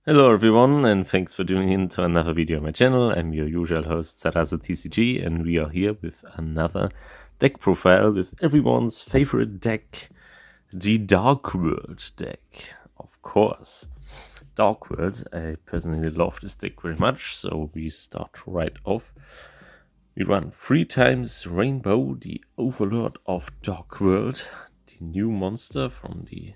Hello everyone, and thanks for tuning in to another video on my channel. I'm your usual host Sarasu TCG, and we are here with another deck profile with everyone's favorite deck, the Dark World deck. Of course, Dark World, I personally love this deck very much, so we start right off. We run 3 times Rainbow, the Overlord of Dark World, the new monster from the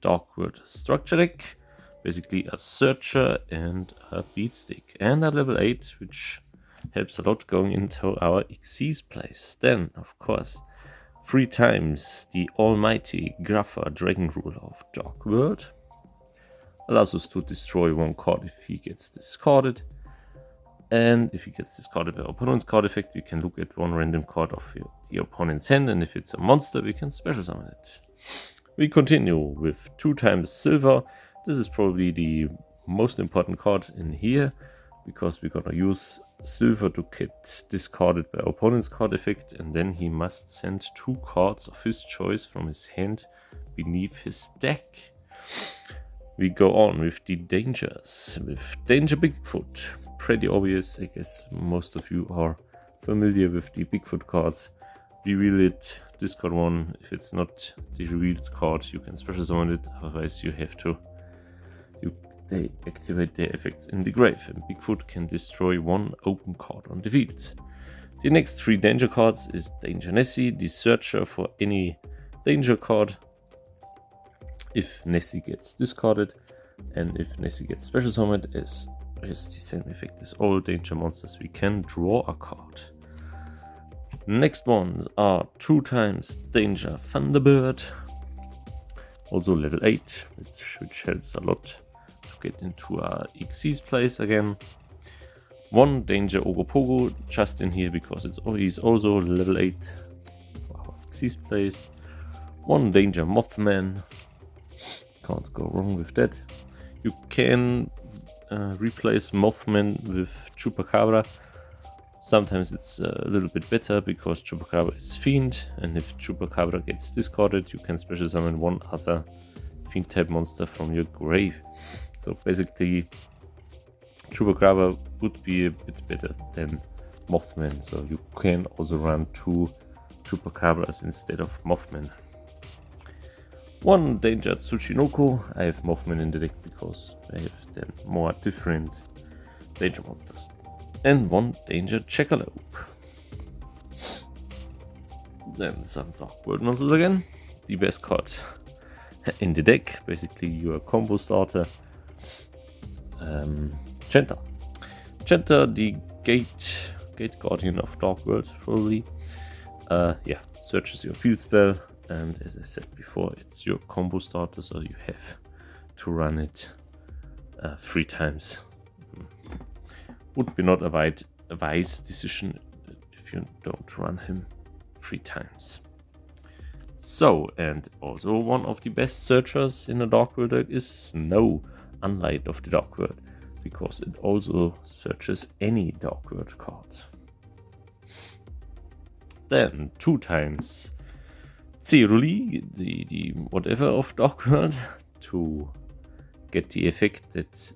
Dark World structure deck. Basically a Searcher and a Beatstick, and a level 8, which helps a lot going into our Xyz place. Then, of course, 3 times the almighty Gruffer Dragon Ruler of Dark World. Allows us to destroy 1 card if he gets discarded. And if he gets discarded by opponent's card effect, we can look at 1 random card of the opponent's hand, and if it's a monster, we can special summon it. We continue with 2 times Silver. This is probably the most important card in here, because we're gonna use Silver to get discarded by opponent's card effect, and then he must send 2 cards of his choice from his hand beneath his deck. We go on with the dangers, with Danger Bigfoot. Pretty obvious, I guess most of you are familiar with the Bigfoot cards. Reveal it, discard 1. If it's not the revealed card, you can special summon it, otherwise you have to they activate their effects in the grave, and Bigfoot can destroy 1 open card on the field. The next 3 danger cards is Danger Nessie, the searcher for any danger card if Nessie gets discarded, and if Nessie gets special summoned, as the same effect as all danger monsters, we can draw a card. Next ones are 2 times Danger Thunderbird, also level 8, which helps a lot get into a Xyz place again. 1 Danger Ogopogo, just in here because he's also level 8 for our Xyz place. 1 Danger Mothman, can't go wrong with that. You can replace Mothman with Chupacabra. Sometimes it's a little bit better because Chupacabra is Fiend, and if Chupacabra gets discarded, you can special summon 1 other Fiend type monster from your grave. So basically, Chupacabra would be a bit better than Mothman, so you can also run 2 Chupacabras instead of Mothman. 1 Danger Tsuchinoko. I have Mothman in the deck because I have then more different danger monsters. And 1 Danger Jackalope. Then some Dark World monsters again. The best card in the deck, basically your combo starter. Chenta, the Gate Guardian of Dark World, probably. Searches your field spell, and as I said before, it's your combo starter, so you have to run it 3 times. Would be not a wise decision if you don't run him 3 times. So, and also one of the best searchers in the Dark World deck is Snow, Unlight of the Dark World, because it also searches any Dark World card. Then 2 times Ceruli, the whatever of Dark World, to get the effect that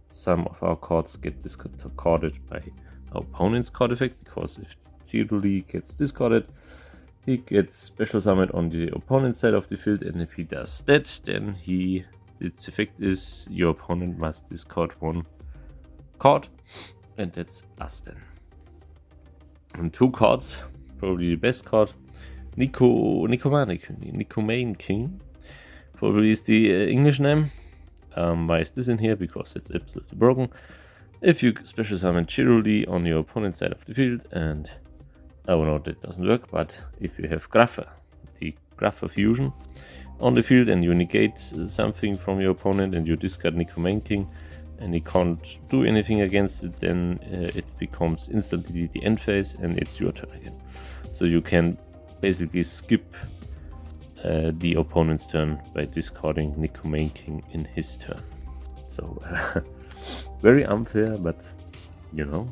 some of our cards get discarded by our opponent's card effect, because if Ceruli gets discarded, he gets special summoned on the opponent's side of the field, and if he does that, then its effect is your opponent must discard 1 card, and that's us then. And 2 cards, probably the best card, Nicomane King, probably is the English name. Why is this in here? Because it's absolutely broken. If you special summon Ceruli on your opponent's side of the field, and oh no, that doesn't work, but if you have Gruffer, the Gruffer fusion on the field, and you negate something from your opponent and you discard Nicomane King, and he can't do anything against it, then it becomes instantly the end phase and it's your turn again. So you can basically skip the opponent's turn by discarding Nicomane King in his turn. So very unfair, but you know,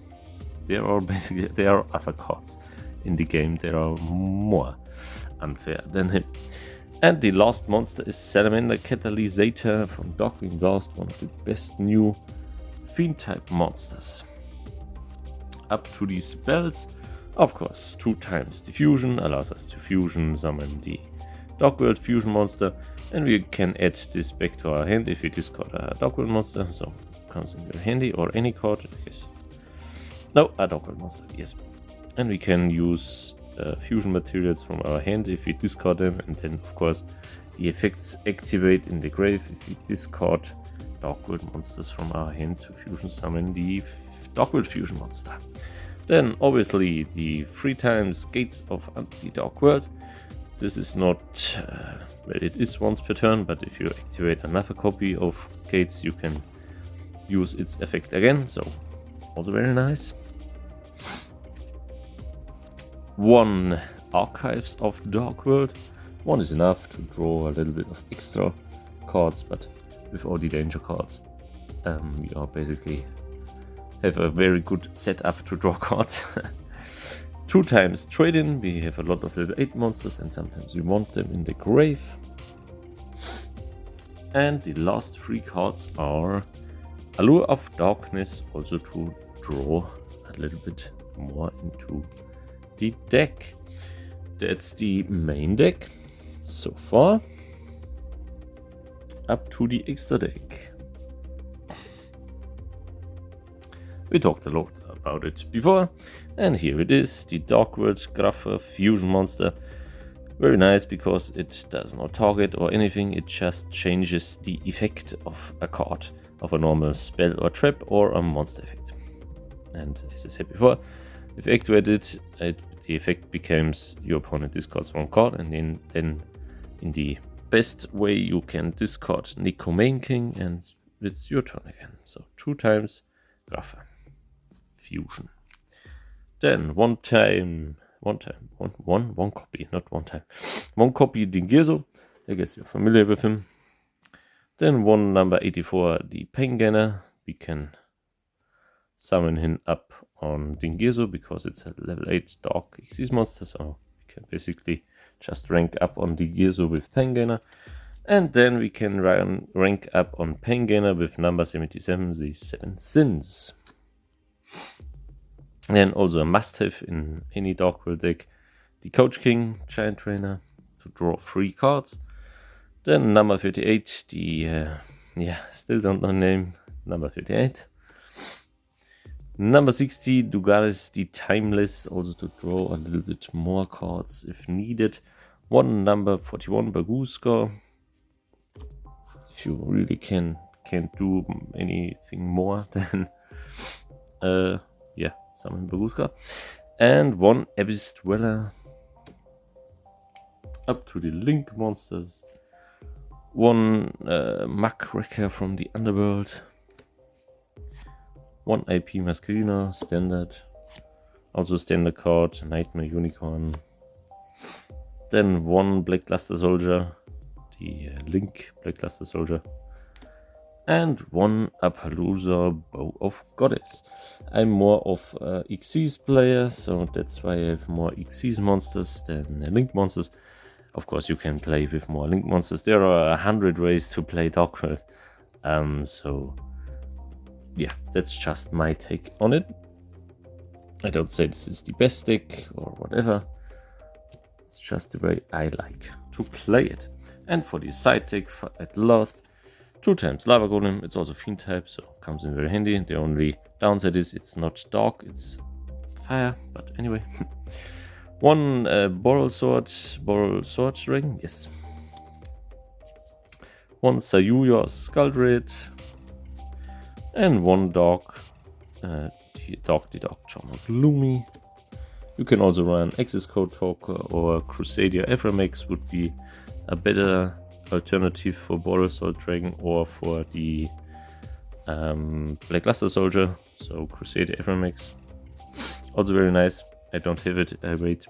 there are other cards in the game that are more unfair than him. And the last monster is Salamander Catalysator from Darkwing Blast, one of the best new fiend type monsters. Up to the spells, of course, 2 times the fusion allows us to fusion summon the Dark World fusion monster, and we can add this back to our hand if we discard a Dark World monster, so it comes in very handy, or any card, I guess. No, a Dark World monster, yes. And we can use fusion materials from our hand if we discard them, and then of course the effects activate in the grave if we discard Dark World monsters from our hand to fusion summon the Dark World fusion monster. Then obviously the 3 times Gates of the Dark World. This is not, well, it is once per turn, but if you activate another copy of Gates you can use its effect again, so also very nice. 1 Archives of Dark World. 1 is enough to draw a little bit of extra cards, but with all the danger cards, you are basically have a very good setup to draw cards. 2 times trade-in. We have a lot of level 8 monsters, and sometimes we want them in the grave. And the last 3 cards are Allure of Darkness, also to draw a little bit more into the deck. That's the main deck so far. Up to the extra deck. We talked a lot about it before, and here it is, the Dark World Gruffer fusion monster. Very nice because it does not target or anything, it just changes the effect of a card, of a normal spell or trap or a monster effect. And as I said before, if activated, the effect becomes your opponent discards 1 card, and then in the best way you can discard Necomane King, and it's your turn again. So 2 times Gruffer fusion. Then one copy, not one time. 1 copy Dingirso, I guess you're familiar with him. Then 1 number 84, the Pengainer. We can summon him up on Dingirso because it's a level 8 Dark Xyz monster, so we can basically just rank up on Dingirso with Pengainer. And then we can rank up on Pengainer with number 77, the 7 Sins. And also a must-have in any Dark World deck, the Coach King Giant Trainer, to draw 3 cards. Then number 38, the, still don't know the name, number 38. Number 60, Dugaris the Timeless, also to draw a little bit more cards if needed. 1 number 41, Baguska. If you really can't do anything more, then summon Baguska. And 1 Abyss Dweller. Up to the Link monsters. 1 Muck Wrecker from the Underworld. 1 IP Masquerina, standard. Also standard card, Nightmare Unicorn. Then 1 Blackluster Soldier, the Link Blackluster Soldier. And 1 Appaloosa Bow of Goddess. I'm more of a Xyz player, so that's why I have more Xyz monsters than Link monsters. Of course, you can play with more Link monsters. There are 100 ways to play Dark World. So yeah, that's just my take on it. I don't say this is the best deck or whatever. It's just the way I like to play it. And for the side deck, at last, 2 times Lava Golem. It's also fiend type, so comes in very handy. The only downside is it's not dark, it's fire, but anyway. 1 Boral Sword Ring, yes. 1 Sayuya Skuldred. And 1 Dark Charmer Gloomy. You can also run Access Code Talker, or Crusadia Ephramex would be a better alternative for Boral Sword Dragon or for the Blackluster Soldier. So Crusadia Ephramex, also very nice. I don't have it. I wait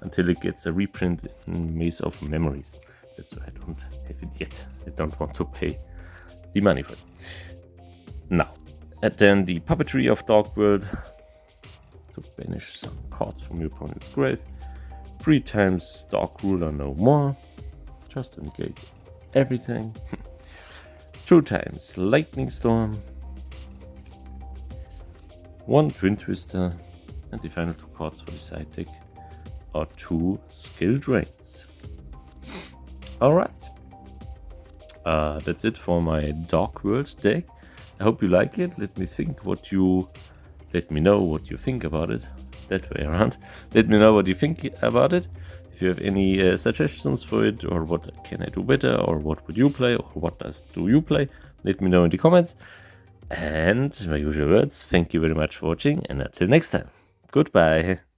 until it gets a reprint in Maze of Memories. That's why I don't have it yet. I don't want to pay the money for it. Now, and then the Puppetry of Dark World, to banish some cards from your opponent's grave. 3 times Dark Ruler, no more. Just negate everything. 2 times Lightning Storm. 1 Twin Twister. And the final 2 cards for the side deck are 2 Skill Drains. Alright. That's it for my Dark World deck. I hope you like it. Let me know what you think about it. That way around. Let me know what you think about it. If you have any suggestions for it, or what can I do better, or what would you play, or what do you play, let me know in the comments. And my usual words, thank you very much for watching, and until next time, goodbye.